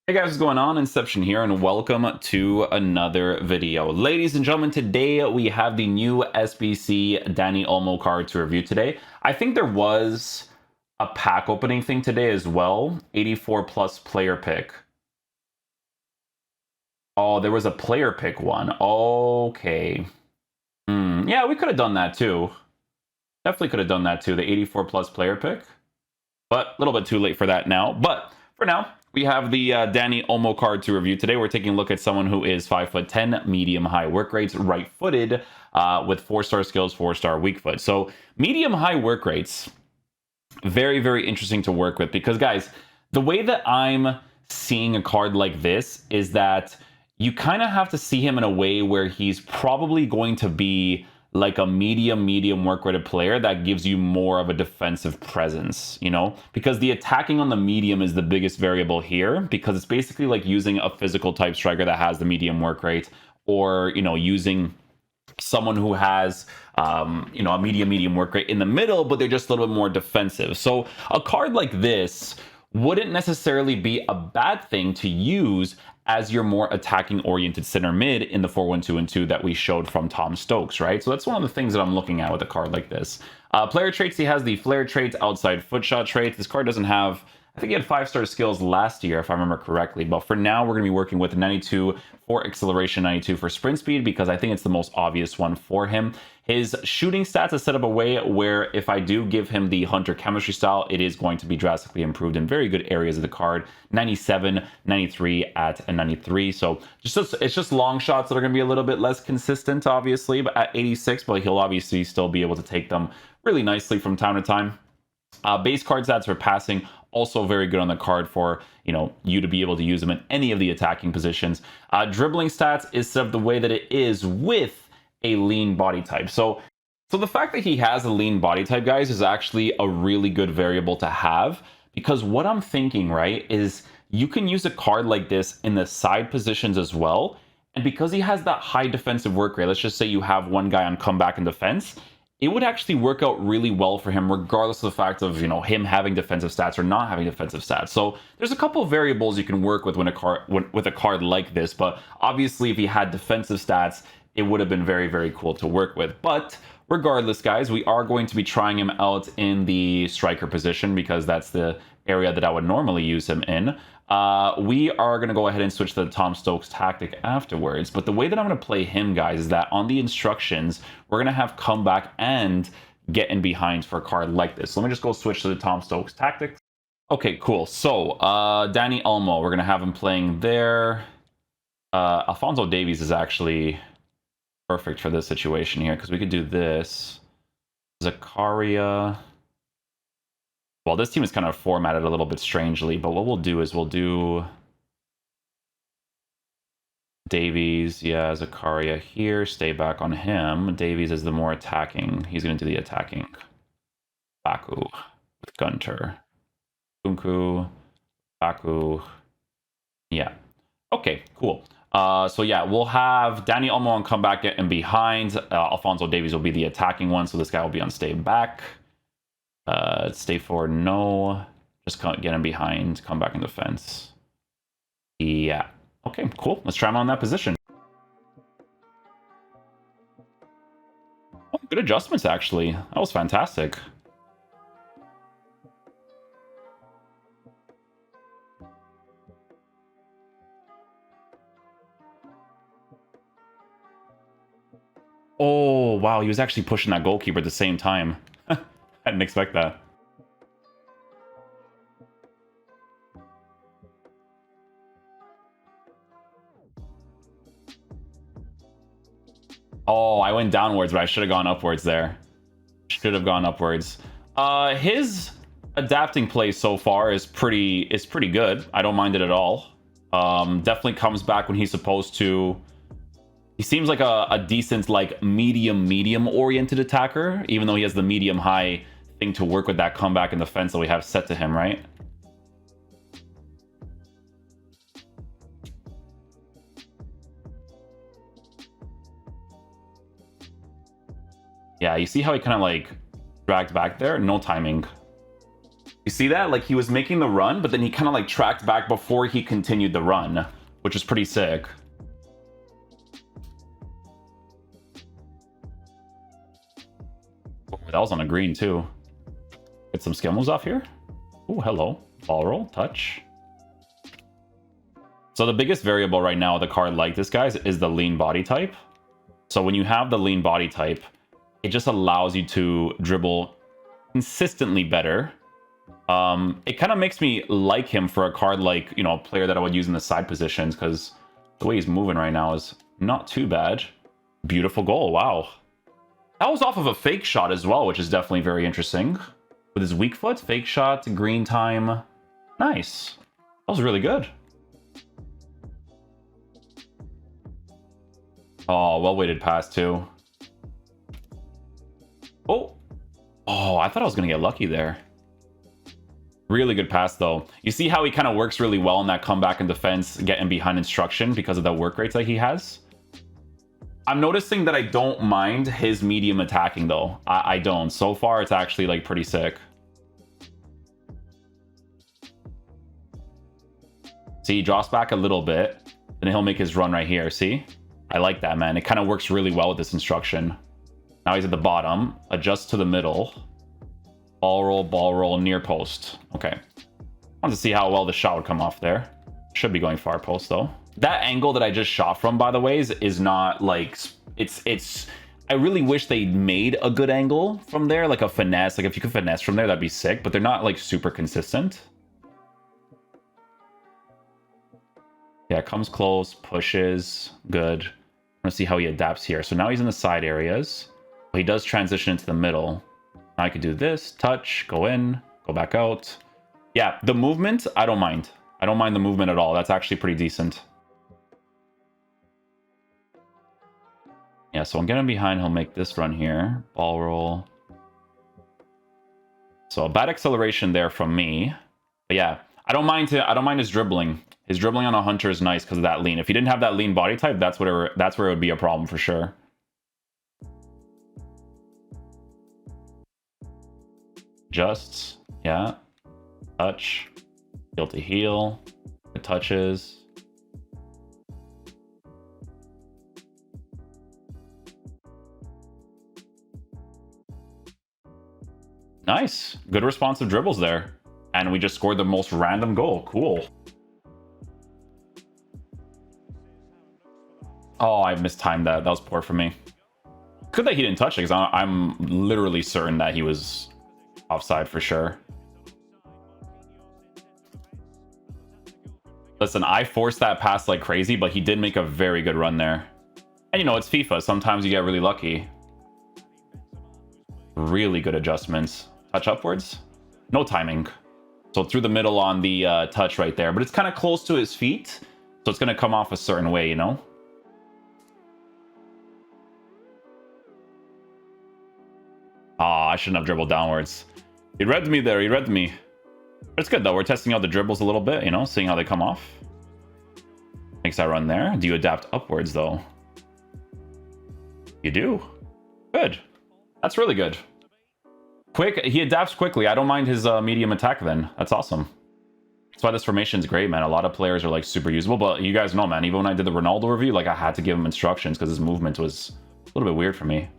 Hey guys, what's going on? Inception here, and welcome to another video. Ladies and gentlemen, today we have the new SBC Dani Olmo card to review today. I think there was a pack opening thing today as well. 84 plus player pick. Oh, there was a player pick one. Okay. Yeah, we could have done that too. Definitely could have done that too, the 84 plus player pick. But a little bit too late for that now. But for now, we have the Dani Olmo card to review. Today, we're taking a look at someone who is 5'10", medium-high work rates, right-footed, with 4-star skills, 4-star weak foot. So medium-high work rates, very, very interesting to work with. Because, guys, the way that I'm seeing a card like this is that you kind of have to see him in a way where he's probably going to be like a medium work rated player that gives you more of a defensive presence, you know, because the attacking on the medium is the biggest variable here, because it's basically like using a physical type striker that has the medium work rate, or, you know, using someone who has you know, a medium work rate in the middle, but they're just a little bit more defensive. So a card like this wouldn't necessarily be a bad thing to use as your more attacking oriented center mid in the 4-1-2 and 2 that we showed from Tom Stokes, right? So that's one of the things that I'm looking at with a card like this. Player traits, he has the flare traits, outside foot shot trait. This card doesn't have, I think he had 5-star skills last year, if I remember correctly. But for now, we're going to be working with 92 for acceleration, 92 for sprint speed, because I think it's the most obvious one for him. His shooting stats is set up a way where if I do give him the Hunter chemistry style, it is going to be drastically improved in very good areas of the card. 97, 93 at a 93. So it's just long shots that are going to be a little bit less consistent, obviously, but at 86, but he'll obviously still be able to take them really nicely from time to time. Base card stats for passing, also very good on the card for, you know, you to be able to use them in any of the attacking positions. Dribbling stats is set up the way that it is with a lean body type. So the fact that he has a lean body type, guys, is actually a really good variable to have, because what I'm thinking, right, is you can use a card like this in the side positions as well. And because he has that high defensive work rate, let's just say you have one guy on comeback and defense, it would actually work out really well for him, regardless of the fact of, you know, him having defensive stats or not having defensive stats. So there's a couple of variables you can work with with a card like this. But obviously, if he had defensive stats, it would have been very, very cool to work with. But regardless, guys, we are going to be trying him out in the striker position, because that's the area that I would normally use him in. We are going to go ahead and switch to the Tom Stokes tactic afterwards. But the way that I'm going to play him, guys, is that on the instructions, we're going to have comeback and get in behind for a card like this. So let me just go switch to the Tom Stokes tactics. Okay, cool. So Dani Olmo, we're going to have him playing there. Alphonso Davies is actually perfect for this situation here, because we could do this. Zakaria. Well, this team is kind of formatted a little bit strangely, but what we'll do is we'll do Davies, yeah, Zakaria here, stay back on him. Davies is the more attacking. He's going to do the attacking. Baku with Gunter. Kunku, Baku. Yeah. Okay, cool. So yeah, we'll have Dani Olmo on comeback and behind. Alphonso Davies will be the attacking one, so this guy will be on stay back. Stay forward, no. Just get him behind, come back in defense. Yeah. Okay, cool. Let's try him on that position. Oh, good adjustments, actually. That was fantastic. Oh, wow. He was actually pushing that goalkeeper at the same time. I didn't expect that. Oh, I went downwards, but I should have gone upwards there. Should have gone upwards. His adapting play so far is pretty good. I don't mind it at all. Definitely comes back when he's supposed to. He seems like a decent, like, medium oriented attacker, even though he has the medium high thing to work with that comeback and defense that we have set to him, right? Yeah, you see how he kind of like dragged back there? No timing. You see that? Like, he was making the run, but then he kind of like tracked back before he continued the run, which is pretty sick. Oh, that was on a green too. Get some skill moves off here. Oh, hello. Ball roll, touch. So the biggest variable right now with a card like this, guys, is the lean body type. So when you have the lean body type, it just allows you to dribble consistently better. It kind of makes me like him for a card like, you know, a player that I would use in the side positions, because the way he's moving right now is not too bad. Beautiful goal. Wow. That was off of a fake shot as well, which is definitely very interesting. With his weak foot, fake shot, green time. Nice. That was really good. Oh, well-weighted pass too. Oh. Oh, I thought I was going to get lucky there. Really good pass, though. You see how he kind of works really well in that comeback and defense, getting behind instruction because of the work rates that he has. I'm noticing that I don't mind his medium attacking, though. I don't. So far, it's actually, like, pretty sick. See, he drops back a little bit, and he'll make his run right here. See? I like that, man. It kind of works really well with this instruction. Now he's at the bottom. Adjust to the middle. Ball roll, near post. Okay. I wanted to see how well the shot would come off there. Should be going far post, though. That angle that I just shot from, by the way, is not, like... It's... I really wish they made a good angle from there, like a finesse. Like, if you could finesse from there, that'd be sick. But they're not, like, super consistent. Yeah, comes close, pushes. Good. I want to see how he adapts here. So now he's in the side areas. But he does transition into the middle. Now I could do this, touch, go in, go back out. Yeah, the movement, I don't mind. I don't mind the movement at all. That's actually pretty decent. Yeah, so I'm getting behind. He'll make this run here. Ball roll. So a bad acceleration there from me. But yeah, I don't mind his dribbling. His dribbling on a hunter is nice because of that lean. If he didn't have that lean body type, that's where it would be a problem for sure. Just, yeah. Touch. Heel to heel. It touches. Nice. Good responsive dribbles there. And we just scored the most random goal. Cool. Oh, I mistimed that. That was poor for me. Good that he didn't touch it, because I'm literally certain that he was offside for sure. Listen, I forced that pass like crazy, but he did make a very good run there. And you know, it's FIFA. Sometimes you get really lucky. Really good adjustments. Touch upwards. No timing. So through the middle on the touch right there. But it's kind of close to his feet. So it's going to come off a certain way, you know? Ah, I shouldn't have dribbled downwards. He read me there. He read me. But it's good, though. We're testing out the dribbles a little bit, you know? Seeing how they come off. Makes that run there. Do you adapt upwards, though? You do. Good. That's really good. Quick. He adapts quickly. I don't mind his medium attack then. That's awesome. That's why this formation's great, man. A lot of players are, like, super usable. But you guys know, man, even when I did the Ronaldo review, like, I had to give him instructions because his movement was a little bit weird for me.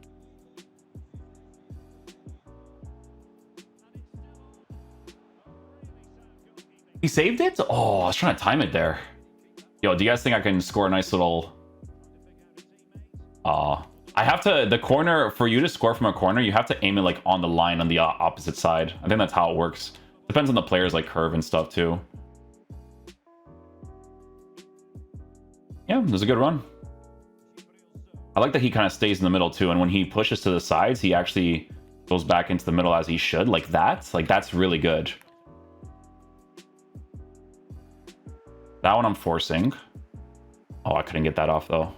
He saved it? Oh, I was trying to time it there. Yo, do you guys think I can score a nice little... I have to... The corner... For you to score from a corner, you have to aim it, like, on the line on the opposite side. I think that's how it works. Depends on the player's, like, curve and stuff, too. Yeah, it was a good run. I like that he kind of stays in the middle, too. And when he pushes to the sides, he actually goes back into the middle as he should. Like that. Like, that's really good. That one I'm forcing. Oh, I couldn't get that off, though.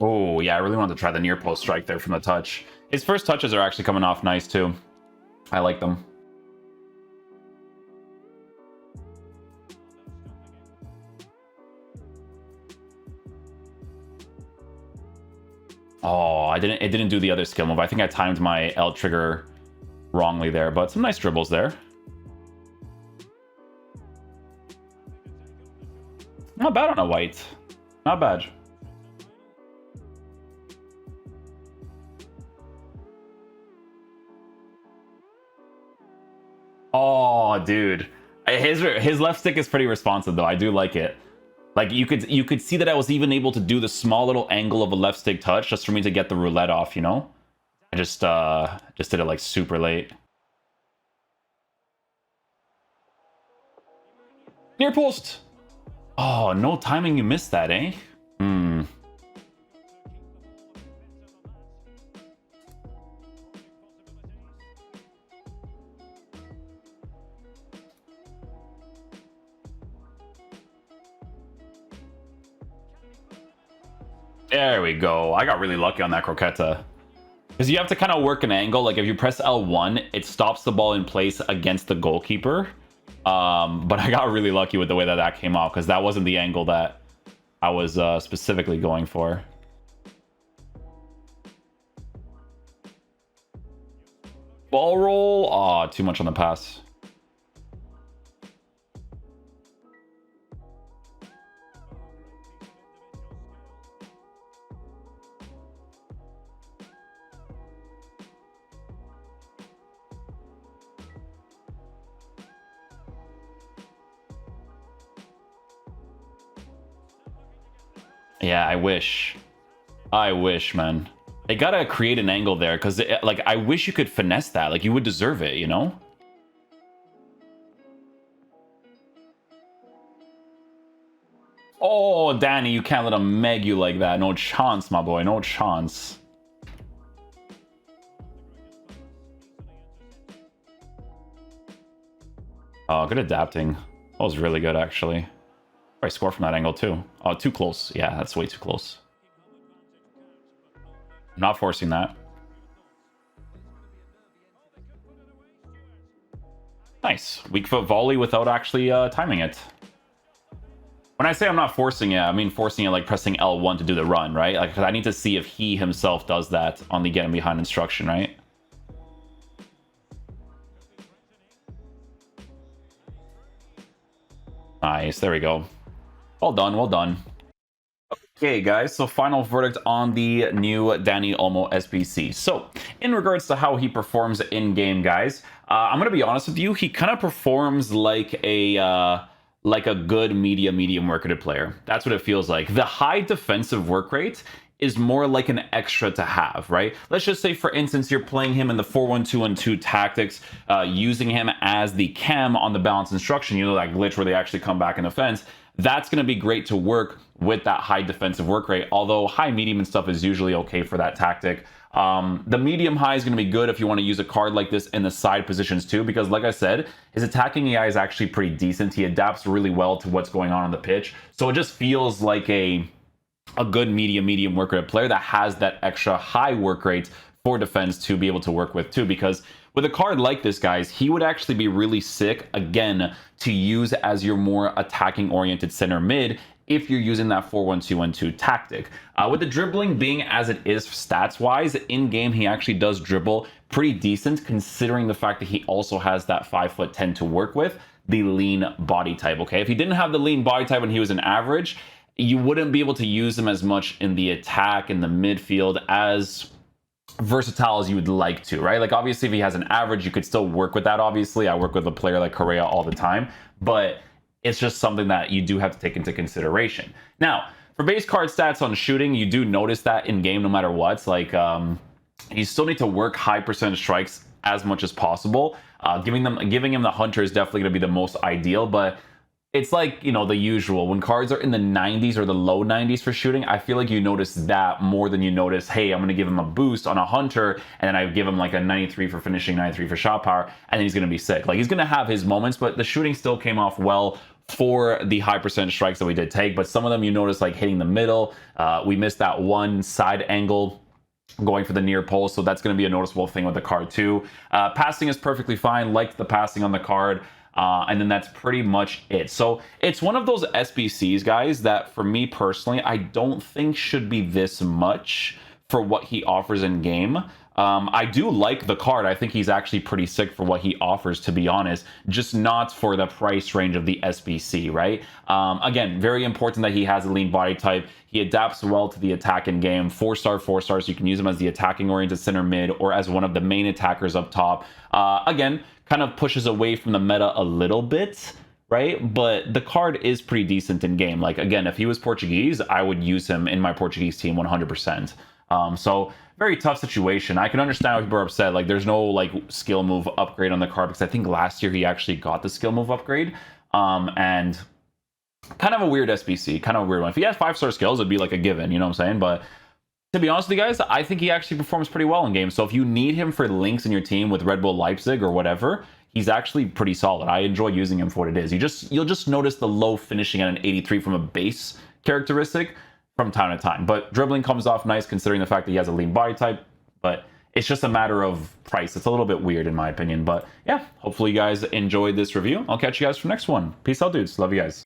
Oh, yeah, I really wanted to try the near post strike there from the touch. His first touches are actually coming off nice, too. I like them. Oh, it didn't do the other skill move. I think I timed my L trigger wrongly there, but some nice dribbles there. Not bad on a white. Not bad. Oh, dude. His left stick is pretty responsive though. I do like it. Like you could see that I was even able to do the small little angle of a left stick touch just for me to get the roulette off, you know? I just did it like super late. Near post. Oh, no timing, you missed that, eh? Hmm. There we go. I got really lucky on that croqueta. Because you have to kind of work an angle. Like if you press L1, it stops the ball in place against the goalkeeper. But I got really lucky with the way that that came out because that wasn't the angle that I was specifically going for. Ball roll. Aw, too much on the pass. Yeah, I wish. I wish, man. They gotta create an angle there because, like, I wish you could finesse that. Like, you would deserve it, you know? Oh, Dani, you can't let him meg you like that. No chance, my boy. No chance. Oh, good adapting. That was really good, actually. I score from that angle, too. Oh, too close. Yeah, that's way too close. I'm not forcing that. Nice. Weak foot volley without actually timing it. When I say I'm not forcing it, I mean forcing it like pressing L1 to do the run, right? Like, 'cause I need to see if he himself does that on the getting behind instruction, right? Nice. There we go. Well done. Well done. Okay, guys, so final verdict on the new Dani Olmo SBC. So, in regards to how he performs in-game, guys, I'm going to be honest with you, he kind of performs like a good medium work rate player. That's what it feels like. The high defensive work rate is more like an extra to have, right? Let's just say, for instance, you're playing him in the 4-1-2-1-2 tactics, using him as the cam on the balance instruction, you know, that glitch where they actually come back in offense. That's going to be great to work with that high defensive work rate, although high, medium, and stuff is usually okay for that tactic. The medium high is going to be good if you want to use a card like this in the side positions too, because like I said, his attacking AI is actually pretty decent. He adapts really well to what's going on the pitch. So it just feels like a good medium work rate player that has that extra high work rate for defense to be able to work with too, because with a card like this, guys, he would actually be really sick, again, to use as your more attacking-oriented center mid if you're using that 4-1-2-1-2 tactic. With the dribbling being as it is stats-wise, in-game he actually does dribble pretty decent, considering the fact that he also has that 5'10" to work with, the lean body type, okay? If he didn't have the lean body type when he was an average, you wouldn't be able to use him as much in the attack, in the midfield, as versatile as you would like to, right? Like, obviously, if he has an average, you could still work with that, obviously. I work with a player like Correa all the time, but it's just something that you do have to take into consideration. Now, for base card stats on shooting, you do notice that in game no matter what. It's like, you still need to work high percentage strikes as much as possible. Giving him the hunter is definitely going to be the most ideal, but it's like, you know, the usual. When cards are in the 90s or the low 90s for shooting, I feel like you notice that more than you notice, hey, I'm going to give him a boost on a hunter, and then I give him like a 93 for finishing, 93 for shot power, and then he's going to be sick. Like, he's going to have his moments, but the shooting still came off well for the high percentage strikes that we did take. But some of them you notice, like hitting the middle. We missed that one side angle going for the near post, so that's going to be a noticeable thing with the card too. Passing is perfectly fine. Liked the passing on the card. And then that's pretty much it. So it's one of those SBCs, guys, that for me personally, I don't think should be this much for what he offers in game. I do like the card. I think he's actually pretty sick for what he offers, to be honest, just not for the price range of the SBC, right? Again, very important that he has a lean body type. He adapts well to the attack in game. 4-star, 4-star, so you can use him as the attacking oriented center mid or as one of the main attackers up top. Again, kind of pushes away from the meta a little bit, right? But the card is pretty decent in game. Like, again, if he was Portuguese, I would use him in my Portuguese team 100%. So very tough situation. I can understand why people are upset. Like, there's no like skill move upgrade on the card, because I think last year he actually got the skill move upgrade. And kind of a weird SBC, kind of a weird one. If he has 5-star skills, it'd be like a given, you know what I'm saying? But to be honest with you guys, I think he actually performs pretty well in game. So if you need him for links in your team with Red Bull Leipzig or whatever, he's actually pretty solid. I enjoy using him for what it is. You'll just notice the low finishing at an 83 from a base characteristic from time to time. But dribbling comes off nice considering the fact that he has a lean body type. But it's just a matter of price. It's a little bit weird in my opinion. But yeah, hopefully you guys enjoyed this review. I'll catch you guys for the next one. Peace out, dudes. Love you guys.